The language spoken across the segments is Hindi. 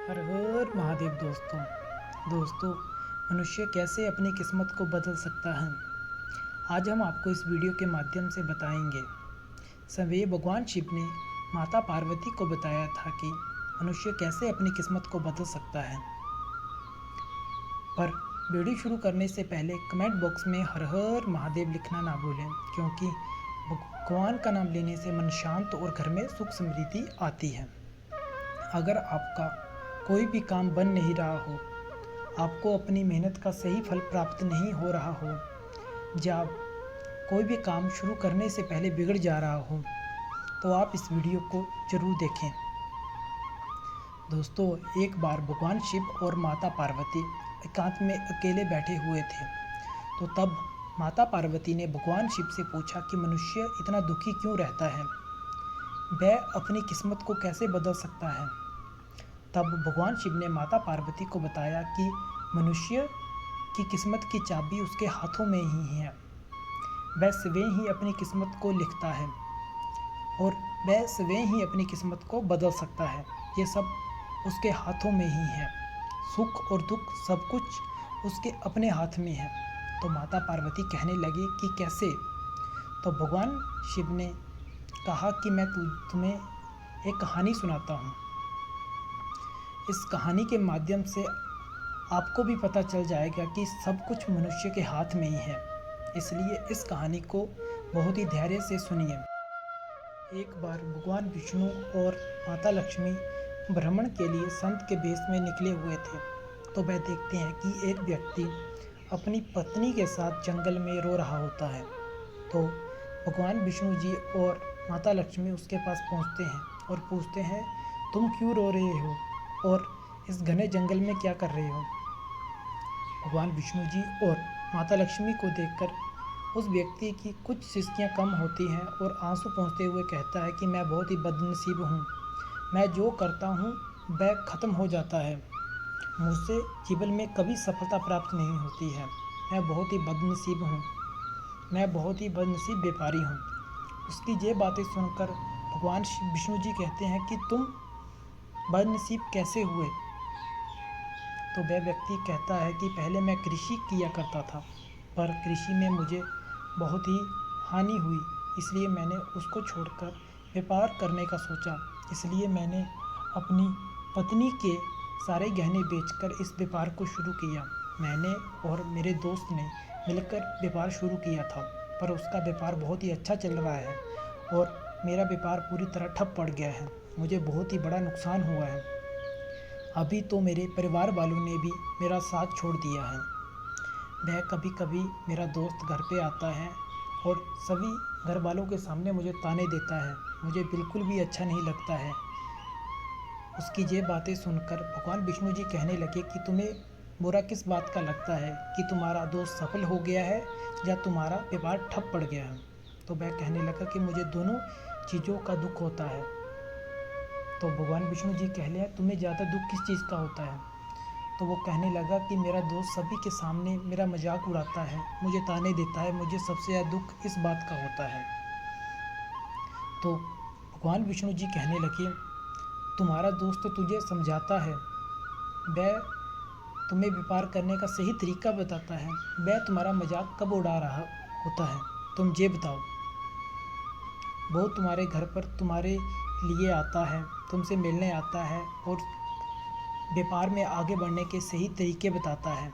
हर हर महादेव दोस्तों मनुष्य कैसे अपनी किस्मत को बदल सकता है। आज हम आपको इस वीडियो के माध्यम से बताएंगे। स्वयं भगवान शिव ने माता पार्वती को बताया था कि मनुष्य कैसे अपनी किस्मत को बदल सकता है। पर वीडियो शुरू करने से पहले कमेंट बॉक्स में हर हर महादेव लिखना ना भूलें, क्योंकि भगवान का नाम लेने से मन शांत और घर में सुख समृद्धि आती है। अगर आपका कोई भी काम बन नहीं रहा हो, आपको अपनी मेहनत का सही फल प्राप्त नहीं हो रहा हो, या कोई भी काम शुरू करने से पहले बिगड़ जा रहा हो, तो आप इस वीडियो को ज़रूर देखें। दोस्तों, एक बार भगवान शिव और माता पार्वती एकांत में अकेले बैठे हुए थे। तो तब माता पार्वती ने भगवान शिव से पूछा कि मनुष्य इतना दुखी क्यों रहता है, वह अपनी किस्मत को कैसे बदल सकता है। तब भगवान शिव ने माता पार्वती को बताया कि मनुष्य की किस्मत की चाबी उसके हाथों में ही है। वह स्वयं ही अपनी किस्मत को लिखता है और वह स्वयं ही अपनी किस्मत को बदल सकता है। ये सब उसके हाथों में ही है। सुख और दुख सब कुछ उसके अपने हाथ में है। तो माता पार्वती कहने लगी कि कैसे। तो भगवान शिव ने कहा कि मैं तुम्हें एक कहानी सुनाता हूँ। इस कहानी के माध्यम से आपको भी पता चल जाएगा कि सब कुछ मनुष्य के हाथ में ही है। इसलिए इस कहानी को बहुत ही धैर्य से सुनिए। एक बार भगवान विष्णु और माता लक्ष्मी भ्रमण के लिए संत के वेश में निकले हुए थे। तो वह देखते हैं कि एक व्यक्ति अपनी पत्नी के साथ जंगल में रो रहा होता है। तो भगवान विष्णु जी और माता लक्ष्मी उसके पास पहुंचते हैं और पूछते हैं, तुम क्यों रो रहे हो और इस घने जंगल में क्या कर रहे हो। भगवान विष्णु जी और माता लक्ष्मी को देखकर उस व्यक्ति की कुछ सिसकियां कम होती हैं और आंसू पोंछते हुए कहता है कि मैं बहुत ही बदनसीब हूँ। मैं जो करता हूँ वह खत्म हो जाता है। मुझसे जीवन में कभी सफलता प्राप्त नहीं होती है। मैं बहुत ही बदनसीब हूँ। मैं बहुत ही बदनसीब व्यापारी हूँ। उसकी ये बातें सुनकर भगवान विष्णु जी कहते हैं कि तुम बदनसीब कैसे हुए। तो वह व्यक्ति कहता है कि पहले मैं कृषि किया करता था, पर कृषि में मुझे बहुत ही हानि हुई, इसलिए मैंने उसको छोड़कर व्यापार करने का सोचा। इसलिए मैंने अपनी पत्नी के सारे गहने बेचकर इस व्यापार को शुरू किया। मैंने और मेरे दोस्त ने मिलकर व्यापार शुरू किया था, पर उसका व्यापार बहुत ही अच्छा चल रहा है और मेरा व्यापार पूरी तरह ठप पड़ गया है। मुझे बहुत ही बड़ा नुकसान हुआ है। अभी तो मेरे परिवार वालों ने भी मेरा साथ छोड़ दिया है। वह कभी कभी मेरा दोस्त घर पे आता है और सभी घर वालों के सामने मुझे ताने देता है। मुझे बिल्कुल भी अच्छा नहीं लगता है। उसकी ये बातें सुनकर भगवान विष्णु जी कहने लगे कि तुम्हें बुरा किस बात का लगता है, कि तुम्हारा दोस्त सफल हो गया है या तुम्हारा व्यापार ठप पड़ गया है। तो वह कहने लगा कि मुझे दोनों चीज़ों का दुख होता है। तो भगवान विष्णु जी कह लिया, तुम्हें ज़्यादा दुख किस चीज़ का होता है। तो वो कहने लगा कि मेरा दोस्त सभी के सामने मेरा मजाक उड़ाता है, मुझे ताने देता है, मुझे सबसे ज़्यादा दुख इस बात का होता है। तो भगवान विष्णु जी कहने लगे, तुम्हारा दोस्त तो तुझे समझाता है, वह तुम्हें व्यापार करने का सही तरीका बताता है, वह तुम्हारा मजाक कब उड़ा रहा होता है, तुम ये बताओ। वो तुम्हारे घर पर तुम्हारे लिए आता है, तुमसे मिलने आता है और व्यापार में आगे बढ़ने के सही तरीके बताता है।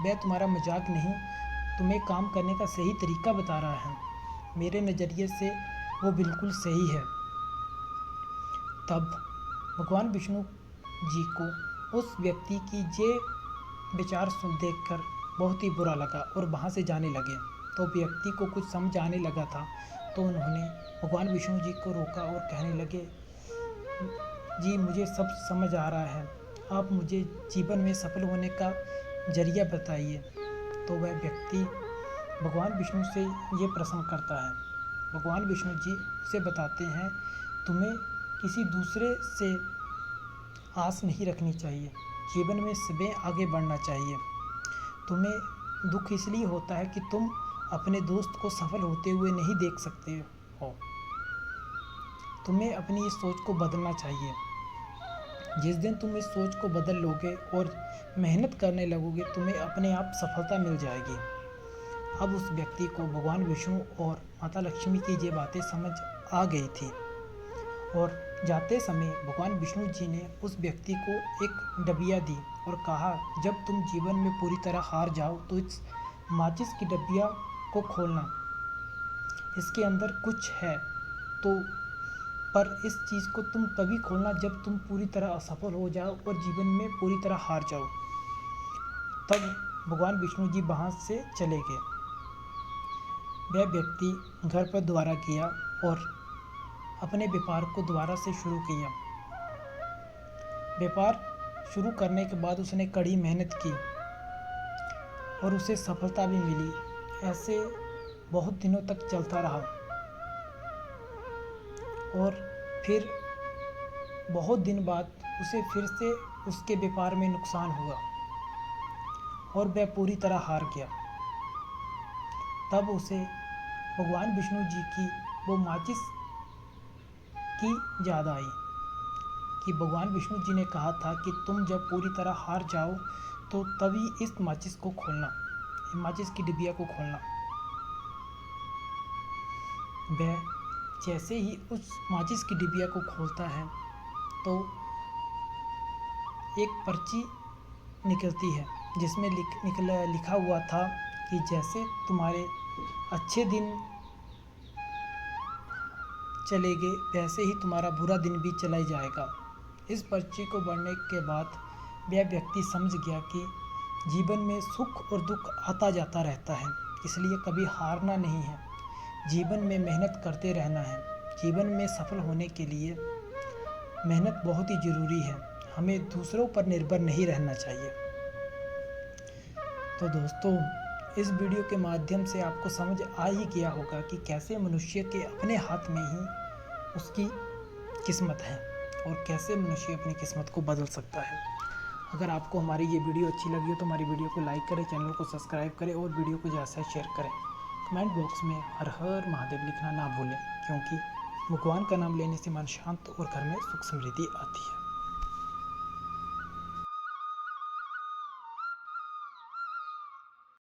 वह तुम्हारा मजाक नहीं, तुम्हें काम करने का सही तरीका बता रहा है। मेरे नज़रिए से वो बिल्कुल सही है। तब भगवान विष्णु जी को उस व्यक्ति की ये विचार सुन देखकर बहुत ही बुरा लगा और वहाँ से जाने लगे। तो व्यक्ति को कुछ समझ आने लगा था, तो उन्होंने भगवान विष्णु जी को रोका और कहने लगे, जी मुझे सब समझ आ रहा है, आप मुझे जीवन में सफल होने का जरिया बताइए। तो वह व्यक्ति भगवान विष्णु से ये प्रश्न करता है। भगवान विष्णु जी उसे बताते हैं, तुम्हें किसी दूसरे से आस नहीं रखनी चाहिए, जीवन में स्वयं आगे बढ़ना चाहिए। तुम्हें दुख इसलिए होता है कि तुम अपने दोस्त को सफल होते हुए नहीं देख सकते हो। तुम्हें अपनी इस सोच को बदलना चाहिए। जिस दिन तुम इस सोच को बदल लोगे और मेहनत करने लगोगे, तुम्हें अपने आप सफलता मिल जाएगी। अब उस व्यक्ति को भगवान विष्णु और माता लक्ष्मी की ये बातें समझ आ गई थी और जाते समय भगवान विष्णु जी ने उस व्यक्ति को एक डबिया दी और कहा, जब तुम जीवन में पूरी तरह हार जाओ तो इस माचिस की डबिया को खोलना, इसके अंदर कुछ है। तो पर इस चीज़ को तुम तभी खोलना जब तुम पूरी तरह असफल हो जाओ और जीवन में पूरी तरह हार जाओ। तब भगवान विष्णु जी वहाँ से चले गए। वह व्यक्ति घर पर दोबारा गया और अपने व्यापार को दोबारा से शुरू किया। व्यापार शुरू करने के बाद उसने कड़ी मेहनत की और उसे सफलता भी मिली। ऐसे बहुत दिनों तक चलता रहा और फिर बहुत दिन बाद उसे फिर से उसके व्यापार में नुकसान हुआ और वह पूरी तरह हार गया। तब उसे भगवान विष्णु जी की वो माचिस की याद आई कि भगवान विष्णु जी ने कहा था कि तुम जब पूरी तरह हार जाओ तो तभी इस माचिस को खोलना, माचिस की डिबिया को खोलना। वह जैसे ही उस माचिस की डिबिया को खोलता है तो एक पर्ची निकलती है जिसमें लिखा हुआ था कि जैसे तुम्हारे अच्छे दिन चले गए वैसे ही तुम्हारा बुरा दिन भी चला जाएगा। इस पर्ची को पढ़ने के बाद वह व्यक्ति समझ गया कि जीवन में सुख और दुख आता जाता रहता है, इसलिए कभी हारना नहीं है, जीवन में मेहनत करते रहना है। जीवन में सफल होने के लिए मेहनत बहुत ही ज़रूरी है, हमें दूसरों पर निर्भर नहीं रहना चाहिए। तो दोस्तों, इस वीडियो के माध्यम से आपको समझ आ ही गया होगा कि कैसे मनुष्य के अपने हाथ में ही उसकी किस्मत है और कैसे मनुष्य अपनी किस्मत को बदल सकता है। अगर आपको हमारी ये वीडियो अच्छी लगी हो तो हमारी वीडियो को लाइक करें, चैनल को सब्सक्राइब करें और वीडियो को ज़्यादा से शेयर करें। कमेंट बॉक्स में हर हर महादेव लिखना ना भूलें, क्योंकि भगवान का नाम लेने से मन शांत और घर में सुख समृद्धि आती है।